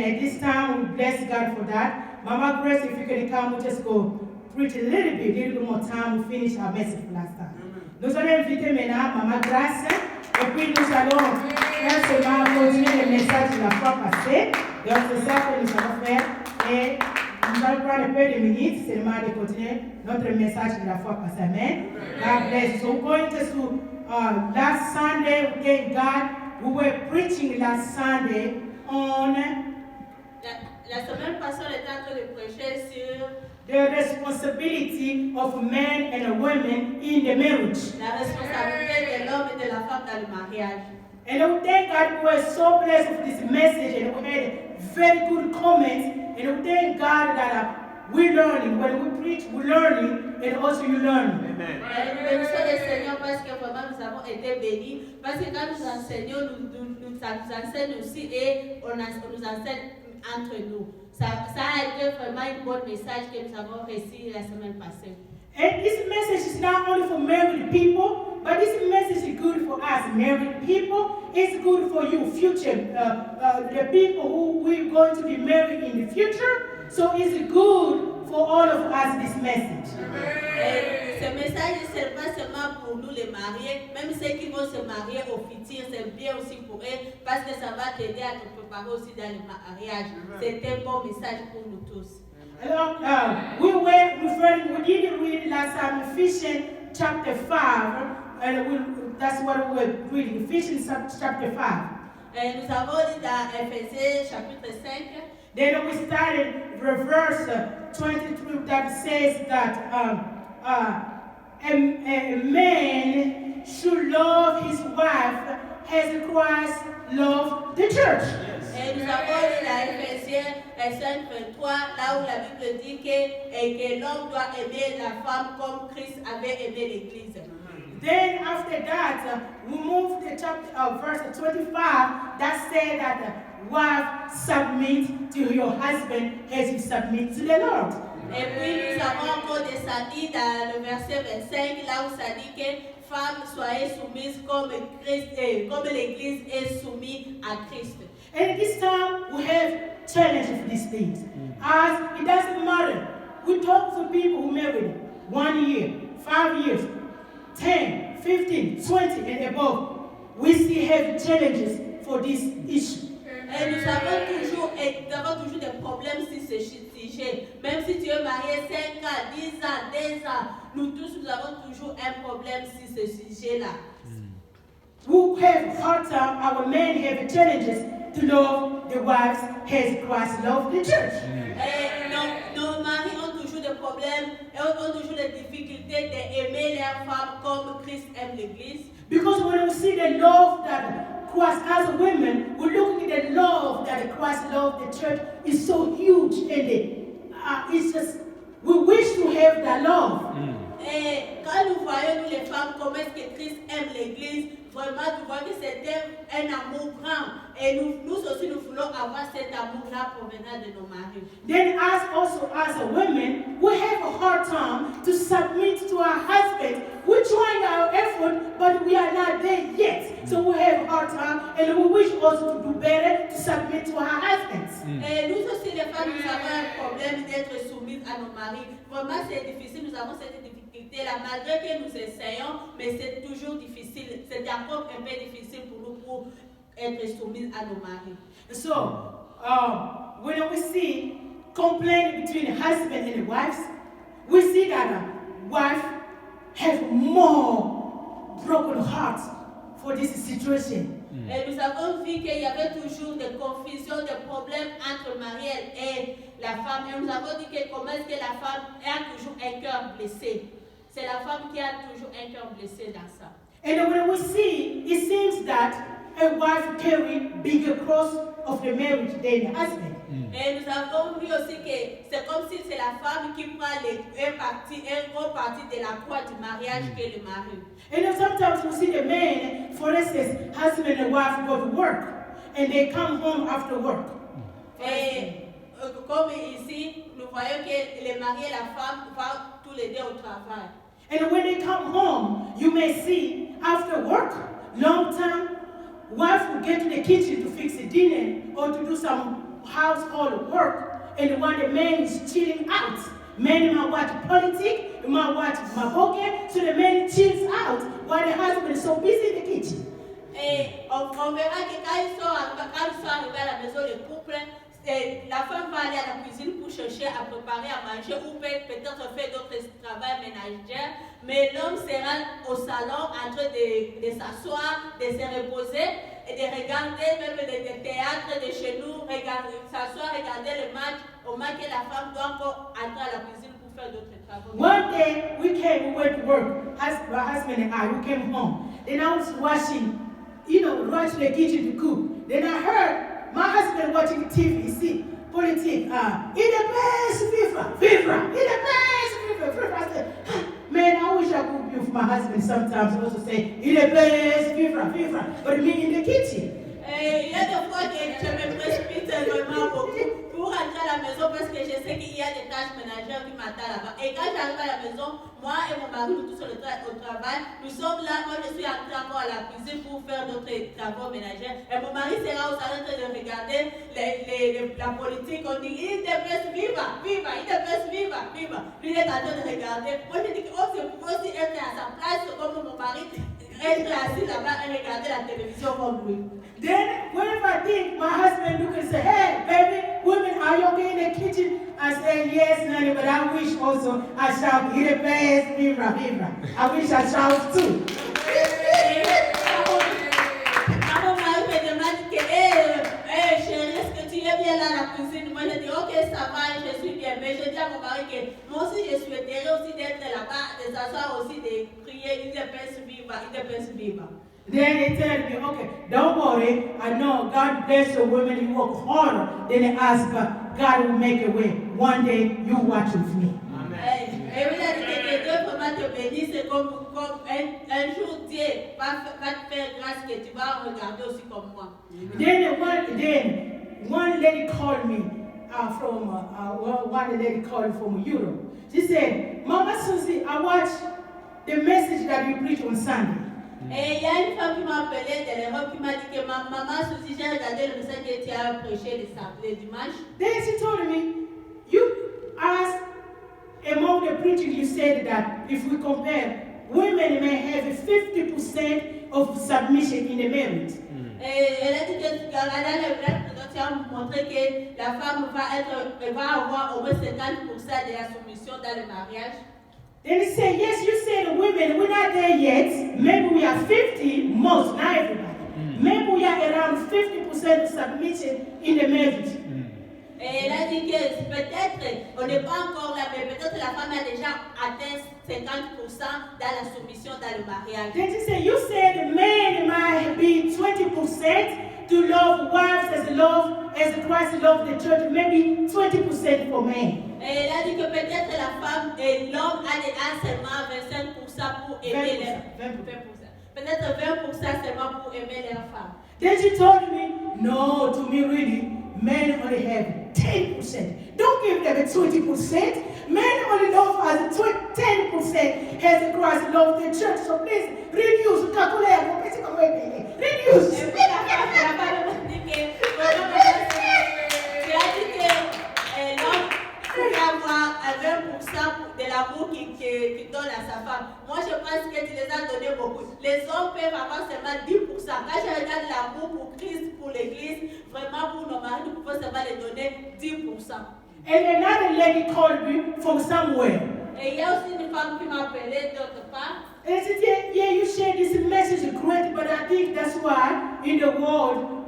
At this time, we bless God for that. Mama Grace, if you can come, we'll just go preach a little bit more time. We'll finish our message for last time. Nous allons inviter maintenant Mama Grace, et puis nous allons faire seulement continuer le message de la fois passée. Donc c'est ça que nous allons faire. Et nous allons prendre un peu de minutes seulement de continuer notre message de la fois passée. Amen. God bless. So going to last Sunday, we thank God. We were preaching last Sunday on La semaine passée, on était en train de prêcher sur the responsibility of men and women in the marriage. la responsabilité de l'homme et de la femme dans le mariage. And we thank God we were so blessed with this message and we had very good comments. And we thank God that we're learning. When we preach, we're learning and also you learn. Amen. Nous bénissons le Seigneur parce que vraiment nous avons été bénis. Parce que quand nous enseignons, ça nous enseigne aussi et on nous enseigne entre nous. Ça a été vraiment un bon message que nous avons reçu la semaine passée. And this message is not only for married people, but this message is good for us married people. It's good for you, future, the people who we're going to be married in the future. So it's good for all of us, this message. Ce message n'est pas seulement pour nous les mariés, même ceux qui vont se marier au futur, c'est bien aussi pour eux, parce que ça va t'aider à te préparer aussi dans le mariage. C'est un bon message pour nous tous. Alors, we didn't read last time Ephesians chapter 5, and that's what we were reading, Ephesians chapter 5. Nous avons lu dans Éphésiens chapitre 5. Then we started verse 23 that says that a man should love his wife as Christ loved the church. Et nous avons lu dans Éphésiens 5:23, là où la Bible dit que l'homme doit aimer la femme comme Christ avait aimé l'Église. Then after that, we moved to verse 25 that said that wife submit to your husband as you submit to the Lord. Et puis nous avons encore descendu dans le verset 25, là où ça dit que femmes soyez soumises comme l'Église est soumise à Christ. And this time we have challenges for these things. As it doesn't matter. We talk to people who married 1 year, 5 years, 10, 15, 20 and above. We still have challenges for this issue. Et nous avons toujours des problèmes sur ce sujet. Même si tu es marié 5 ans, 10 ans, 2 ans, nous tous nous avons toujours un problème sur ce sujet-là. Who have hard time, our men have challenges to love the wives as Christ loved the church. Et nos maris ont toujours des problèmes et ont toujours des difficultés d'aimer leurs femmes comme Christ aime l'Église. Because when we see the love that Christ, as a women, we're looking at the love that Christ loved the church is so huge, and it's just we wish to have that love. Et quand nous voyons nous les femmes comment est-ce que Christ aime l'Église, vraiment tu vois que c'est un amour grand. Et nous aussi nous voulons avoir cet amour-là provenant de nos maris. Then as a women, we have a hard time to submit to our husbands. We're trying our effort, but we are not there yet. So we have a hard time, and we wish also to do better to submit to our husbands. Et nous aussi les femmes, nous avons un problème d'être soumises à nos maris. Vraiment c'est difficile, nous avons cette difficulté-là, malgré que nous essayons, mais c'est toujours difficile. C'est encore un peu difficile pour nous pour être soumises à nos maris. So, when we see complaint between the husband and the wives, we see that a wife has more broken hearts for this situation. Et nous avons vu qu'il y avait toujours des confusions, des problèmes entre mari et la femme. Et nous avons dit que comment est-ce que la femme a toujours un cœur blessé. C'est la femme qui a toujours un cœur blessé dans ça. And when we see, it seems that a wife carry bigger cross of the marriage than the husband. Et nous avons vu aussi que c'est comme si c'est la femme qui prend un gros parti de la croix du mariage que le mari. And then sometimes we see the man, for instance, husband and wife go to work, and they come home after work. Et comme ici, nous voyons que le mari et la femme vont tous les deux au travail. And when they come home, you may see after work, long time, wife will get to the kitchen to fix the dinner or to do some household work, and when the man is chilling out, men might watch politics, might watch maboke, so the man chills out while the husband is so busy in the kitchen. Et on verra que quand ils sont arrivés à la maison, le couple, la femme va aller à la cuisine pour chercher à préparer à manger ou peut-être faire d'autres travaux ménagers, mais l'homme sera au salon en train de s'asseoir, de se reposer et de regarder même le théâtre de chez nous, s'asseoir, regarder le match, au moins que la femme doit encore entrer à la cuisine pour faire d'autres travaux. One day we went to work, my husband and I, we came home. Then I was rushing to the kitchen to cook. Then I heard my husband watching TV, see, politics, in the best FIFA, in the best FIFA. I said, man, I wish I could be with my husband sometimes also say, in the best FIFA, but me in the kitchen. Il y a des fois que je me précipite vraiment beaucoup pour rentrer à la maison parce que je sais qu'il y a des tâches ménagères qui m'attendent là-bas. Et quand j'arrive à la maison, moi et mon mari, nous tous au travail, nous sommes là, moi je suis entrée encore à la cuisine pour faire d'autres travaux ménagers. Et mon mari sera au salon en train de regarder la politique. On dit, il devrait viva, il devrait viva. Lui il est en train de regarder. Moi je dis que je peux aussi être à sa place comme mon mari. Être assis là-bas et regarder la télévision comme lui. Then, whenever I think, my husband look and say, hey, baby, women, are you okay in the kitchen? I say, yes, honey, but I wish also I shout, eat the best, viva. I wish I shout too. Mon mari me demande que, chérie, est-ce que tu es bien là à la cuisine? Moi, je dis, ok, ça va, je suis bien. Mais je dis à mon mari que moi aussi, je souhaiterais aussi d'être là-bas, de s'asseoir aussi, de crier, eat the best, viva. Then they tell me, okay, don't worry. I know God bless the women. You work harder than they ask, but God will make a way. One day you watch with me. Et vous avez dit que Dieu vraiment te bénisse, c'est comme un jour Dieu va te faire grâce que tu vas regarder aussi comme moi. Then one lady called me from Europe. She said, Mama Susie, I watched the message that you preach on Sunday. Et il y a une femme qui m'a appelé de l'Europe qui m'a dit que maman Suzy, j'ai regardé le message que tu as prêché le dimanche. Then she told me, you asked among the preaching you said that if we compare, women may have 50% of submission in the marriage. Et elle a dit que tu as montré que la femme va avoir au moins 50% de la soumission dans le mariage. Then he said, yes, you said the women, we're not there yet. Maybe we are 50, most, not everybody. Maybe we are around 50% submission in the marriage. Et elle a dit que peut-être, on n'est pas encore là, mais peut-être la femme a déjà atteint 50% dans la soumission dans le mariage. Then she said, you said the man might be 20% to love wives as Christ loved the church, maybe 20% for men. Et elle a dit que peut-être la femme et l'homme a seulement 25% pour aimer les 20%. Peut-être 20% seulement pour aimer leurs femmes. Then she told me, no, to me really, men only have 10%. Don't give them 20%. Men only love as 10% as Christ loved the church. So please, reduce, calculate, reduce. Pour avoir 20% de l'amour qu'il donne à sa femme. Moi, je pense que tu les as donné beaucoup. Les hommes peuvent avoir seulement 10%. Quand je regarde l'amour pour Christ, pour l'Église, vraiment pour nos maris, nous pouvons seulement les donner 10%. And another lady called me from somewhere. Et il y a aussi une femme qui m'a appelé d'autre part. And I said, yeah, you shared this message great, but I think that's why in the world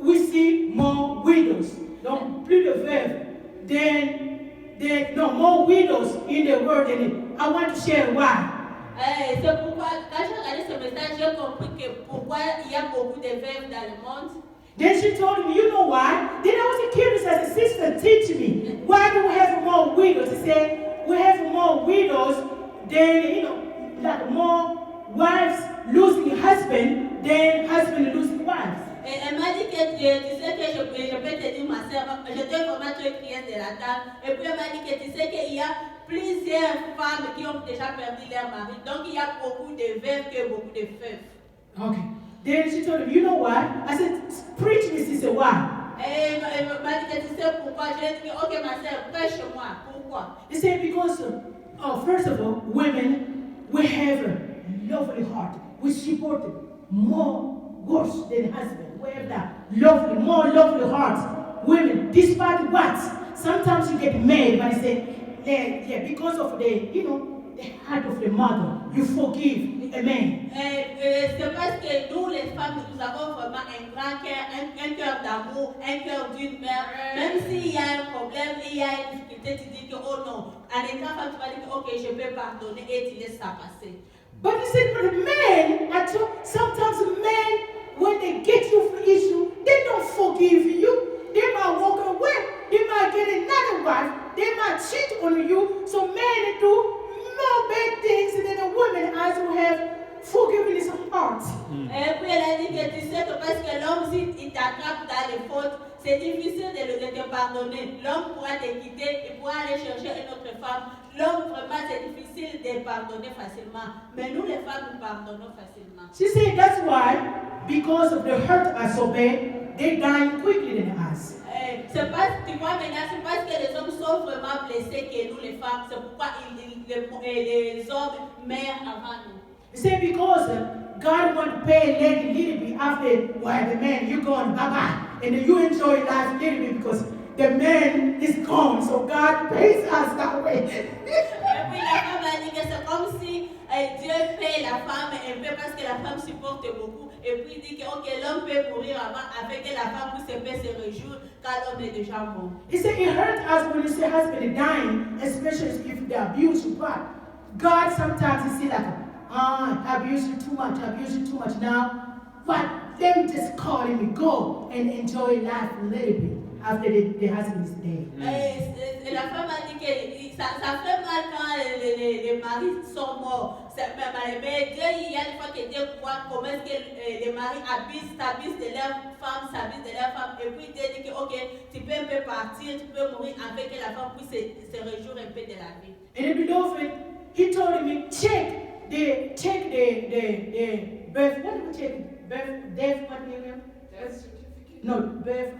we see more widows. Donc, plus de veuves. More widows in the world, and I want to share why. C'est pourquoi, quand j'ai regardé ce message, j'ai compris que pourquoi il y a beaucoup de veuves dans le monde. Then she told me, you know why? Then I was curious as a sister, teach me. Why do we have more widows? She said, we have more widows than, like more wives losing husband than husband losing wives. Et elle m'a dit que tu sais que je peux te dire, ma soeur, j'étais vraiment très curieuse de la dame. Et puis elle m'a dit que tu sais qu'il y a plusieurs femmes qui ont déjà perdu leur mari. Donc il y a beaucoup de veuves que beaucoup de veuves. Okay. Then she told me, you know what? I said, preach me, sister, why? Et m'a dit que tu sais pourquoi? Je lui ai dit, ok ma soeur, prêche-moi. Pourquoi? He said, because, first of all, women, we have a lovely heart. We support more worse than husband. We have that more lovely heart. Women, despite what? Sometimes you get mad, but you say, yeah, because of the heart of the mother, you forgive. Amen. C'est parce que nous, les femmes, nous avons vraiment un grand cœur, un cœur d'amour, un cœur d'une mère. Même s'il y a un problème, il y a une difficulté, tu dis que, oh non, en étant femme, tu vas dire que, ok, je peux pardonner et tu laisses ça passer. But you see, for the men, sometimes men, when they get you for issue, they don't forgive you. They might walk away. They might get another wife. They might cheat on you. So men do more bad things than a woman as who have forgiveness of heart. Et puis elle a dit que tu sais que parce que l'homme, s'il t'attrape dans les fautes, c'est difficile de te pardonner. L'homme pourra te quitter, il pourra aller chercher une autre femme. L'homme, vraiment, c'est difficile de pardonner facilement. Mais nous, les femmes, nous pardonnons facilement. She said that's why, because of the hurt are so bad, they die quickly than us. C'est parce, tu vois maintenant, c'est parce que les hommes sont vraiment blessés que nous, les femmes, c'est pourquoi les hommes meurent avant nous. He said because God want to pay a lady a little bit after, the man, you gone, bye-bye. And then you enjoy life a little bit because the man is gone. So God pays us that way. Et puis la femme a dit que c'est comme si Dieu paye la femme un peu parce que la femme supporte beaucoup. Et puis il dit que ok, l'homme peut mourir avant afin que la femme puisse se réjouir quand l'homme est déjà mort. He said it hurts us when you see husband dying, especially if they abuse you. But God sometimes he see like, abuse you too much now. But them just calling me, go and enjoy life a little bit after the husband is dead. Et la femme a dit que ça fait mal quand les maris sont morts. Mais Dieu, il y a des fois que Dieu voit comment est-ce que les maris s'abusent de leur femme, et puis Dieu dit que ok, tu peux un peu partir, tu peux mourir afin que la femme puisse se réjouir un peu de la vie. And the beloved, he told me, check the birth. What do we check? Death, what name? Death certificate. No, birth.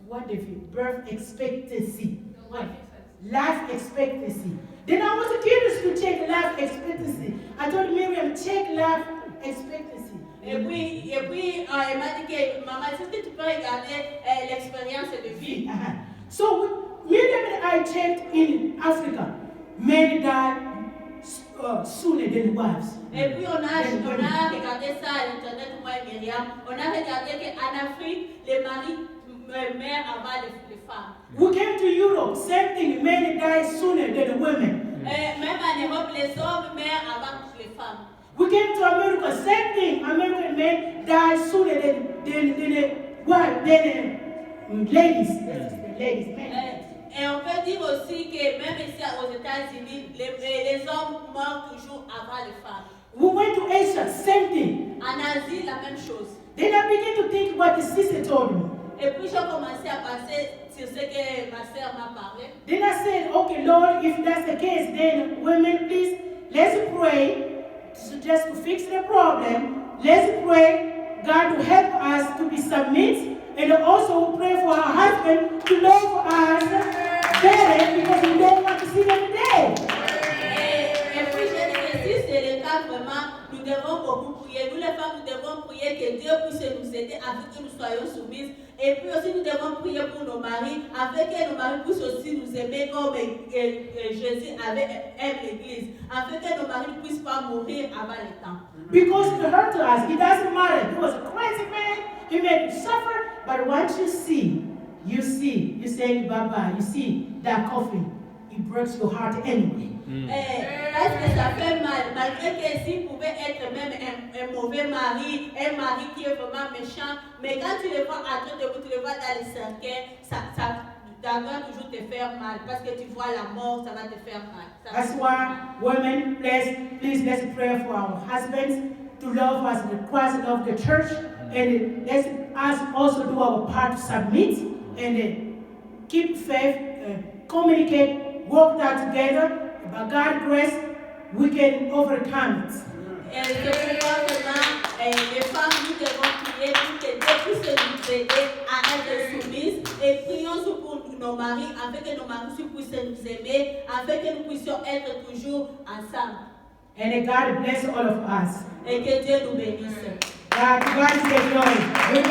What if you birth expectancy? Life Life expectancy. Then I was curious to check life expectancy. I told Miriam, check life expectancy. Et puis elle m'a dit que maman, est-ce que tu peux regarder l'expérience de vie? So Miriam and I checked in Africa. Men die sooner than wives. Et puis on a regardé ça à l'internet, moi et Myriam. On a regardé qu'en Afrique, les maris meurent avant les femmes. We came to Europe, same thing. Men die sooner than the women. Même en Europe, les hommes meurent avant les femmes. We came to America, same thing. American men die sooner than ladies. Ladies, men. Et on peut dire aussi que même ici aux États-Unis, les hommes meurent toujours avant les femmes. We went to Asia, same thing. En Asie, la même chose. Then I began to think what the sister told me. Et puis j'ai commencé à penser sur ce que ma sœur m'a parlé. Then I said, okay, Lord, if that's the case, then women, please, let's pray just to fix the problem. Let's pray God to help us to be submit, and also pray for our husband to love us better because we don't want to see them dead. Et puis j'ai dit que si c'est le cas vraiment, nous devons beaucoup prier. Nous les femmes, nous devons prier que Dieu puisse nous aider afin que nous soyons soumises. Et puis aussi nous devons prier pour nos maris afin que nos maris puissent aussi nous aimer comme Jésus aime l'Église. Afin que nos maris ne puissent pas mourir avant le temps. Because it hurt us. It doesn't matter. He was a crazy man. He made you suffer. But once you say bye-bye. You see that coffin. It breaks your heart anyway. Parce que ça fait mal, malgré que s'il pouvait être même un mauvais mari, un mari qui est vraiment méchant, mais quand tu le vois à toi debout, tu le vois dans les cercueils, ça va toujours te faire mal, parce que tu vois la mort, ça va te faire mal. That's why women, please let's pray for our husbands to love us and Christ love the church, and let's us also do our part to submit and keep faith, communicate, work that together. By God's grace, we can overcome it. Et c'est pourquoi vraiment, les femmes, nous devons prier pour que Dieu puisse nous aider à être soumises et prions pour nos maris afin que nos maris puissent nous aimer, afin que nous puissions être toujours ensemble. And that God bless all of us. Et que Dieu nous bénisse. God is the glory. We